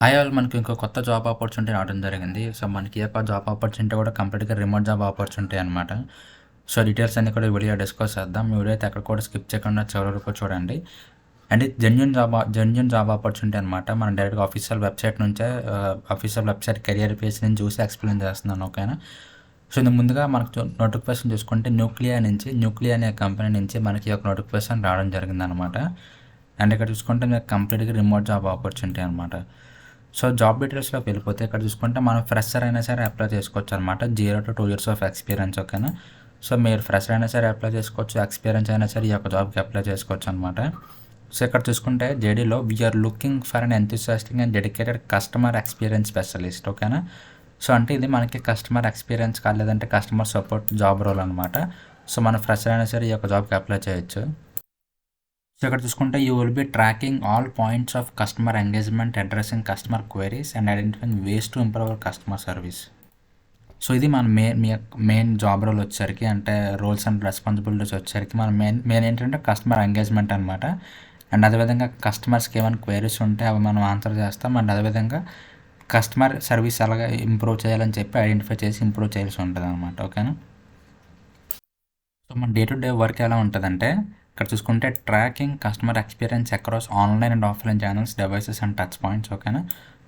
Hi all మనకి ఇంకో కొత్త జాబ్ ఆపర్చునిటీ రావడం జరిగింది. సో, మనకి ఈ యొక్క జాబ్ ఆపర్చునిటీ కూడా కంప్లీట్‌గా రిమోట్ జాబ్ ఆపర్చునిటీ అనమాట. సో, డీటెయిల్స్ అన్నీ కూడా ఈ వీడియో డిస్కస్ చేద్దాం. ఈ వీడియో అయితే ఎక్కడ కూడా స్కిప్ చేయకుండా చివరి వరకు చూడండి. అండ్ ఇది జెన్యూన్ జాబ్ ఆపర్చునిటీ అనమాట. మనం డైరెక్ట్‌గా ఆఫీషియల్ వెబ్‌సైట్ నుంచే ఆఫీషియల్ వెబ్‌సైట్ కెరియర్ పేజ్ నుంచి చూసి ఎక్స్‌ప్లెయిన్ చేస్తున్నాను. ఓకేనా. సో, ఇందుకు ముందుగా మనకు నోటిఫికేషన్ చూసుకుంటే న్యూక్లియా అనే కంపెనీ నుంచి మనకి ఒక నోటిఫికేషన్ రావడం జరిగిందనమాట. అండ్ ఇక్కడ చూసుకుంటే మీకు కంప్లీట్‌గా రిమోట్ జాబ్ ఆపర్చునిటీ అనమాట. సో, జాబ్ డీటెయిల్స్‌లోకి వెళ్ళిపోతే ఇక్కడ చూసుకుంటే మనం ఫ్రెషర్ అయినా సరే అప్లై చేసుకోవచ్చు అనమాట. 0-2 ఇయర్స్ ఆఫ్ ఎక్స్‌పీరియన్స్. ఓకేనా. సో, మీరు ఫ్రెషర్ అయినా సరే అప్లై చేసుకోవచ్చు. ఎక్స్‌పీరియన్స్ అయినా సరే ఈ యొక్క జాబ్‌కి అప్లై చేసుకోవచ్చు అనమాట. సో, ఇక్కడ చూసుకుంటే జేడీలో we're looking for an enthusiastic and dedicated customer experience specialist. ఓకేనా. సో, అంటే ఇది మనకి కస్టమర్ ఎక్స్‌పీరియన్స్ కాలేదంటే కస్టమర్ సపోర్ట్ జాబ్ రోల్ అనమాట. సో, మన ఫ్రెషర్ అయినా సరే ఈ యొక్క జాబ్‌కి అప్లై చేయొచ్చు. సో, ఇక్కడ చూసుకుంటే you will be tracking all points of customer engagement, addressing customer queries and identifying ways to improve our customer service. So, ఇది మన మెయిన్ జాబ్ రోల్ వచ్చేసరికి, అంటే రోల్స్ అండ్ రెస్పాన్సిబిలిటీస్ వచ్చేసరికి మన మెయిన్ ఏంటంటే కస్టమర్ ఎంగేజ్మెంట్ అనమాట. అండ్ అదేవిధంగా కస్టమర్స్కి ఏమైనా క్వైరీస్ ఉంటే అవి మనం ఆన్సర్ చేస్తాం. అండ్ అదేవిధంగా కస్టమర్ సర్వీస్ ఎలాగ ఇంప్రూవ్ చేయాలని చెప్పి ఐడెంటిఫై చేసి ఇంప్రూవ్ చేయాల్సి ఉంటుంది అనమాట. ఓకేనా. సో, మన డే టు డే వర్క్ ఎలా ఉంటుందంటే ఇక్కడ చూసుకుంటే tracking customer experience across online and offline channels, devices and touch points. ఓకేనా.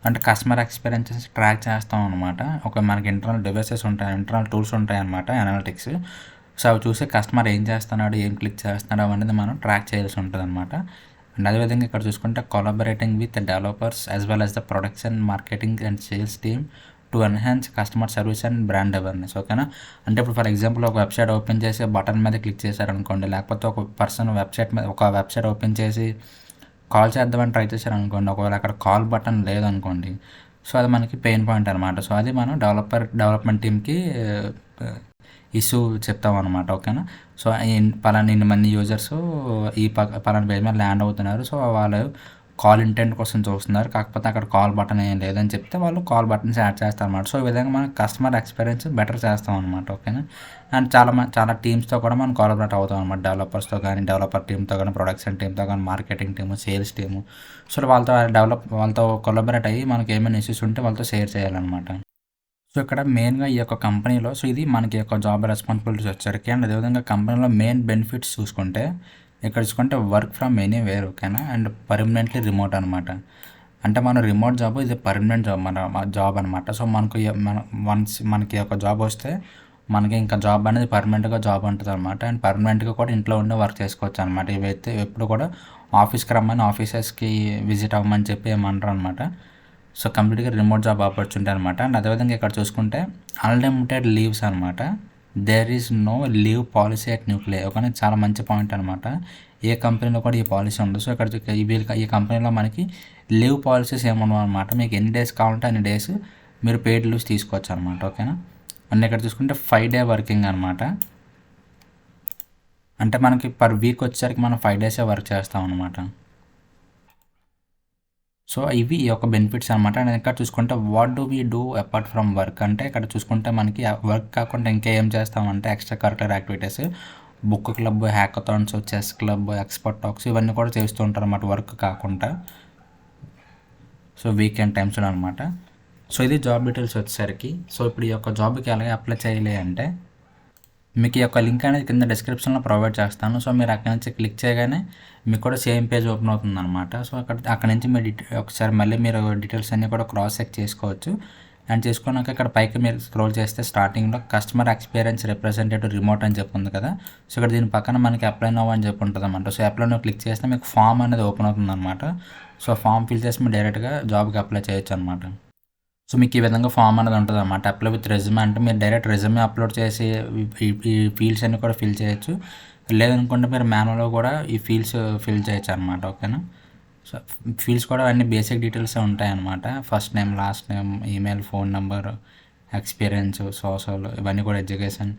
అంటే కస్టమర్ ఎక్స్పీరియన్సెస్ ట్రాక్ చేస్తాం అనమాట. మనకి ఇంటర్నల్ డివైసెస్ ఉంటాయి, ఇంటర్నల్ టూల్స్ ఉంటాయి అనమాట, అనలిటిక్స్. సో, అవి చూసి కస్టమర్ ఏం చేస్తున్నాడు, ఏం క్లిక్ చేస్తున్నాడు అనేది మనం ట్రాక్ చేయాల్సి ఉంటుంది అనమాట. అండ్ అదేవిధంగా ఇక్కడ చూసుకుంటే collaborating with developers as well as the production, marketing and sales team to enhance customer service and brand awareness. ఓకేనా. అంటే ఇప్పుడు ఫర్ ఎగ్జాంపుల్ ఒక వెబ్సైట్ ఓపెన్ చేసి బటన్ మీద క్లిక్ చేశారనుకోండి, లేకపోతే ఒక పర్సన్ వెబ్సైట్ ఓపెన్ చేసి కాల్ చేద్దామని ట్రై చేశారనుకోండి, ఒకవేళ అక్కడ కాల్ బటన్ లేదనుకోండి, సో అది మనకి పెయిన్ పాయింట్ అనమాట. సో అది మనం డెవలప్మెంట్ టీమ్కి ఇష్యూ చెప్తాం అనమాట. ఓకేనా. సో పలానా ఇన్ని మంది యూజర్స్ పలానా పేజ్ మీద ల్యాండ్ అవుతున్నారు. సో వాళ్ళు కాల్ ఇంటెంట్ కోసం చూస్తున్నారు, కాకపోతే అక్కడ కాల్ బటన్ ఏం లేదని చెప్తే వాళ్ళు కాల్ బటన్స్ యాడ్ చేస్తారు అనమాట. సో ఈ విధంగా మనం కస్టమర్ ఎక్స్పీరియన్స్ బెటర్ చేస్తాం అనమాట. ఓకేనా. అండ్ చాలా టీమ్స్తో కూడా మనం కోలాబరేట్ అవుతాం అనమాట. డెవలపర్స్తో కానీ, డెవలపర్ టీమ్తో కానీ, ప్రొడక్షన్ టీమ్తో కానీ, marketing team, sales team. So వాళ్ళతో కొలాబరేట్ అయ్యి మనకి ఏమైనా ఇష్యూస్ ఉంటే వాళ్ళతో షేర్ చేయాలన్నమాట. సో ఇక్కడ మెయిన్గా ఈ యొక్క కంపెనీలో, సో ఇది మనకి యొక్క జాబ్ రెస్పాన్సిబిలిటీస్ వచ్చరికి. అండ్ అదేవిధంగా కంపెనీలో మెయిన్ బెనిఫిట్స్ చూసుకుంటే ఇక్కడ చూసుకుంటే వర్క్ ఫ్రమ్ ఎనీవేర్. ఓకేనా. అండ్ పర్మనెంట్లీ రిమోట్ అనమాట. అంటే మన రిమోట్ జాబ్, ఇది పర్మనెంట్ జాబ్, మన జాబ్ అనమాట. సో మనకి ఒక జాబ్ వస్తే మనకి ఇంకా జాబ్ అనేది పర్మనెంట్గా జాబ్ ఉంటుంది అనమాట. అండ్ పర్మనెంట్గా కూడా ఇంట్లో ఉండి వర్క్ చేసుకోవచ్చు అనమాట. ఇవైతే ఎప్పుడు కూడా ఆఫీస్కి రమ్మని, ఆఫీసెస్కి విజిట్ అవ్వమని చెప్పి ఏమంటారు అనమాట. సో కంప్లీట్గా రిమోట్ జాబ్ ఆపర్చునిటీ అనమాట. అండ్ అదేవిధంగా ఇక్కడ చూసుకుంటే అన్లిమిటెడ్ లీవ్స్ అనమాట. There is no leave policy at Nuclia. Okay, చాలా మంచి పాయింట్ అనమాట. ఏ కంపెనీలో కూడా ఈ పాలసీ ఉండదు. సో ఇక్కడ ఈ కంపెనీలో మనకి లీవ్ పాలసీస్ ఏమన్నా అనమాట. మీకు ఎన్ని డేస్ కావాలంటే అన్ని డేస్ మీరు పెయిడ్ లీవ్స్ తీసుకోవచ్చు అనమాట. ఓకేనా. అండ్ ఇక్కడ చూసుకుంటే 5 డే వర్కింగ్ అనమాట. అంటే మనకి పర్ వీక్ వచ్చేసరికి మనం 5 డేసే వర్క్ చేస్తాం అనమాట. సో ఇవి ఈ యొక్క బెనిఫిట్స్ అనమాట. అండ్ ఇక్కడ చూసుకుంటే what do we do apart from work, అంటే ఇక్కడ చూసుకుంటే మనకి వర్క్ కాకుండా ఇంకా ఏం చేస్తామంటే extra curricular activities, book club, hackathons, chess club, expert talks ఇవన్నీ కూడా చేస్తూ ఉంటారు అన్నమాట వర్క్ కాకుండా. సో వీకెండ్ టైమ్స్లో అనమాట. సో ఇది జాబ్ డీటెయిల్స్ వచ్చేసరికి. సో ఇప్పుడు ఈ యొక్క జాబ్కి ఎలాగ అప్లై చేయాలి అంటే మీకు ఈ యొక్క లింక్ అనేది కింద డిస్క్రిప్షన్లో ప్రొవైడ్ చేస్తాను. సో మీరు అక్కడ నుంచి క్లిక్ చేయగానే మీకు కూడా సేమ్ పేజ్ ఓపెన్ అవుతుంది అనమాట. సో అక్కడ నుంచి మీరు ఒకసారి మళ్ళీ మీరు డీటెయిల్స్ అన్నీ కూడా క్రాస్ చెక్ చేసుకోవచ్చు. అండ్ చేసుకున్నాక ఇక్కడ పైకి మీరు స్క్రోల్ చేస్తే స్టార్టింగ్లో కస్టమర్ ఎక్స్పీరియన్స్ రిప్రజెంటేటివ్ రిమోట్ అని చెప్పి ఉంది కదా. సో ఇక్కడ దీని పక్కన మనకి అప్లై నౌ అని చెప్పి ఉంటుంది అనమాట. సో అప్లై నౌ క్లిక్ చేస్తే మీకు ఫామ్ అనేది ఓపెన్ అవుతుంది అనమాట. సో ఫామ్ ఫిల్ చేసి మీరు డైరెక్ట్గా జాబ్కి అప్లై చేయొచ్చు అనమాట. సో మీకు ఈ విధంగా ఫామ్ అనేది ఉంటుంది అనమాట. అప్లై విత్ రెజ్యూమే అంటే మీరు డైరెక్ట్ రెజ్యూమే అప్లోడ్ చేసి ఈ ఫీల్డ్స్ అన్నీ కూడా ఫిల్ చేయొచ్చు. లేదనుకుంటే మీరు మాన్యువల్గా కూడా ఈ ఫీల్డ్స్ ఫిల్ చేయొచ్చు అనమాట. ఓకేనా. సో ఫీల్డ్స్ కూడా అన్ని బేసిక్ డీటెయిల్స్ ఉంటాయన్నమాట. First name, last name, email, phone number, experience, social, ఇవన్నీ కూడా ఎడ్యుకేషన్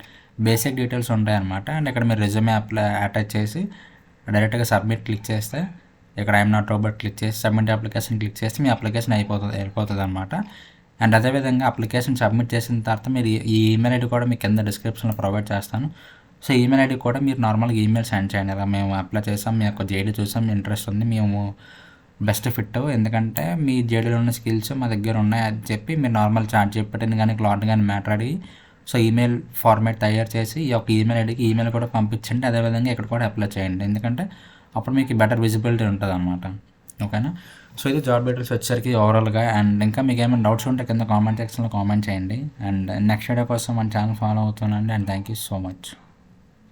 బేసిక్ డీటెయిల్స్ ఉంటాయన్నమాట. అండ్ ఇక్కడ మీరు రెజ్యూమే అటాచ్ చేసి డైరెక్ట్గా సబ్మిట్ క్లిక్ చేస్తే ఇక్కడ ఐఎమ్ నాట్ రోబోట్ క్లిక్ చేసి సబ్మిట్ అప్లికేషన్ క్లిక్ చేస్తే మీ అప్లికేషన్ వెళ్ళిపోతుంది అనమాట. అండ్ అదేవిధంగా అప్లికేషన్ సబ్మిట్ చేసిన తర్వాత మీరు ఈ ఈమెయిల్ ఐడి కూడా మీకు కింద డిస్క్రిప్షన్లో ప్రొవైడ్ చేస్తాను. సో ఈమెయిల్ ఐడి కూడా మీరు నార్మల్గా ఈమెయిల్ సెండ్ చేయండి. ఇలా మేము అప్లై చేసాం, మీ యొక్క జేడీ చూసాం, ఇంట్రెస్ట్ ఉంది, మేము బెస్ట్ ఫిట్. ఎందుకంటే మీ జేడీలో ఉన్న స్కిల్స్ మా దగ్గర ఉన్నాయి అని చెప్పి మీరు నార్మల్ చాట్ చెప్పటని కానీ క్లాట్ కానీ మాట్లాడి సో ఈమెయిల్ ఫార్మాట్ తయారు చేసి ఈ యొక్క ఈమెయిల్ ఐడికి ఈమెయిల్ కూడా పంపించండి. అదేవిధంగా ఇక్కడ కూడా అప్లై చేయండి, ఎందుకంటే అప్పుడు మీకు బెటర్ విజిబిలిటీ ఉంటుంది అనమాట. ఓకేనా? సో ఇది జాబ్ డీటెయిల్స్ వచ్చేసరికి ఓవరాల్గా. అండ్ ఇంకా మీకు ఏమైనా డౌట్స్ ఉంటే కింద కామెంట్ సెక్షన్లో కామెంట్ చేయండి. అండ్ నెక్స్ట్ వీడియో కోసం మన ఛానల్ ఫాలో అవుతున్నాండి. And thank you so much.